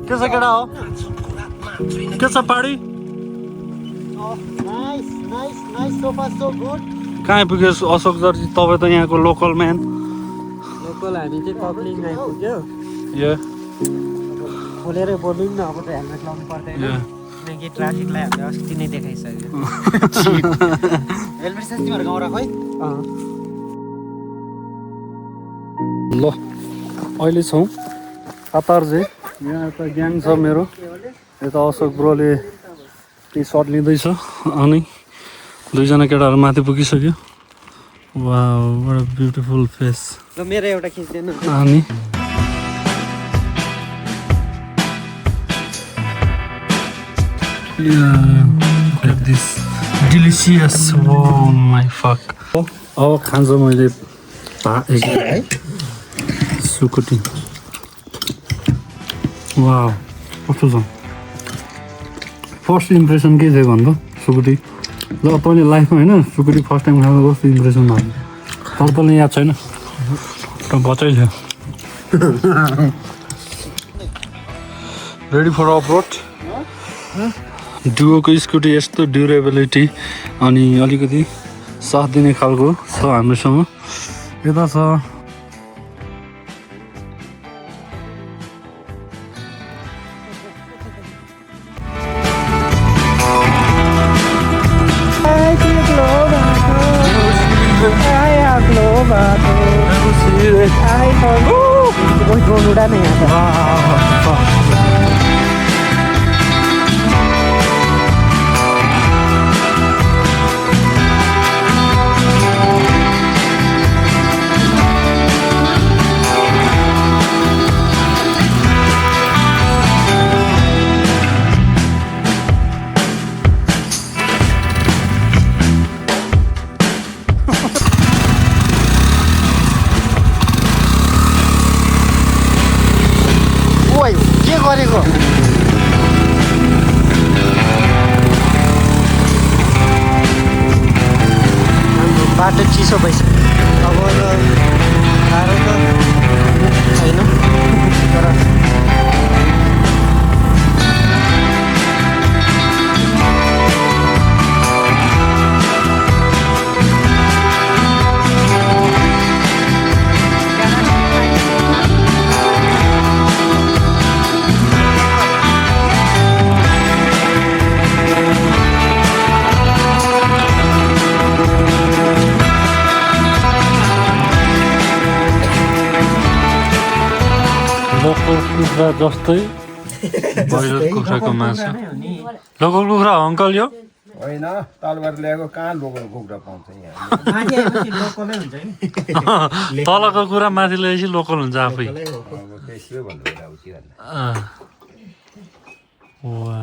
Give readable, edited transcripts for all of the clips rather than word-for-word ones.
के छ केटा हो के छ पाडी कहाँ पुग्यो अशोक सरजी तपाईँ त यहाँको लोकल म्यान लोकल हामी चाहिँ कप्लिङ आइपुग्यो यो खोलेर बोल्नु न अब त हेलमेट लाउनु पर्दैन किनकि ट्राफिकलाई हामीले अस्ति नै देखाइसक्यो हेलमेट साँच्ची भएर गाउँ राख है ल अहिले छौँ कतारजे यहाँ यता ग्याङ छ मेरो यता अशोक ब्रोले केही सर्ट लिँदैछ अनि दुईजना केटाहरू माथि पुगिसक्यो wow what a beautiful face ल मेरो एउटा खिच्दैन अनि look at this delicious oh my fuck अब खान्छ मैले सुकुटी वाउ कस्तो छ फर्स्ट इम्प्रेसन के थियो भन्दा सुकुटी ल तैँले लाइफमा होइन सुकुटी फर्स्ट टाइम खाँदा कस्तो इम्प्रेसन भयो तर तँलाई याद छैन बचाइल्यो रेडी फर अपलोड डुओको स्कुटी यस्तो ड्युरेबिलिटी अनि अलिकति साथ दिने खालको छ हामीसँग यता छ उडान यहाँ के गरेको बाटो चिसो भइसक्यो अब गाह्रो त छैन तर लोकल कुखुरा जस्तै ब्रोइलर कुखुराको मासु लोकल कुखुरा हो अङ्कल यो होइन तलबाट ल्याएको कहाँ लोकल कुखुरा पाउँछ यहाँ लोकलै हुन्छ नि तलको कुरा माथि ल्याएपछि लोकल हुन्छ आफै अब त्यसै भन्नु अब के भन्नु वा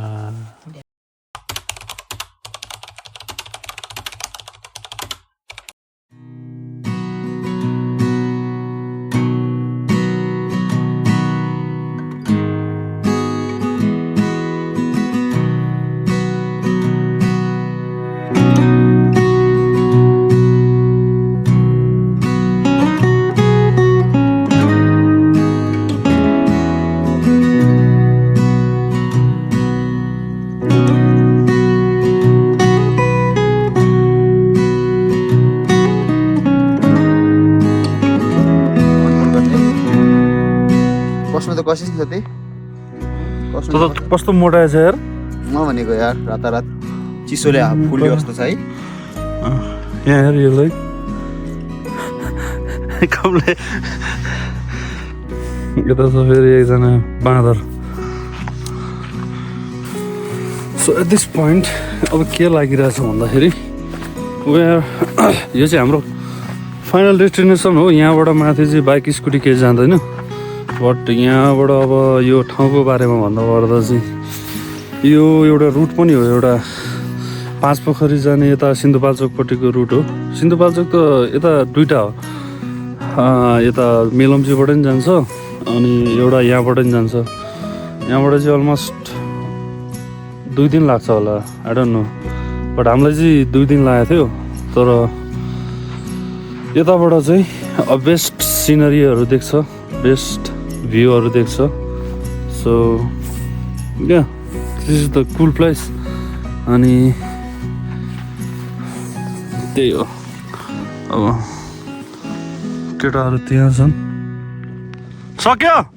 कसिस जति कस्तो मोटा छ यार म भनेको यार रातारात चिसोले फुल्यो जस्तो छ है यहाँ हेर यसलाई कमले यता छ फेरि एकजना बाँदर सो एट दिस पोइन्ट अब के लागिरहेछ भन्दाखेरि यो चाहिँ हाम्रो फाइनल डेस्टिनेसन हो यहाँबाट माथि चाहिँ बाइक स्कुटी केही जाँदैन बट यहाँबाट अब यो ठाउँको बारेमा भन्नुपर्दा चाहिँ यो एउटा रुट पनि हो एउटा पाँच पोखरी जाने यता सिन्धुपाल्चोकपट्टिको रुट हो सिन्धुपाल्चोक त यता दुईवटा हो यता मेलम्चीबाट पनि जान्छ अनि एउटा यहाँबाट पनि जान्छ यहाँबाट चाहिँ अलमोस्ट 2 दिन लाग्छ होला आई डोन्ट नो बट हामीलाई चाहिँ 2 दिन लागेको थियो तर यताबाट चाहिँ बेस्ट सिनरीहरू देख्छ, बेस्ट भ्यूहरू देख्छ। So yeah this is the cool place. अनि त्यही हो, अब केटाहरू त्यहाँ छन्। सक्यो।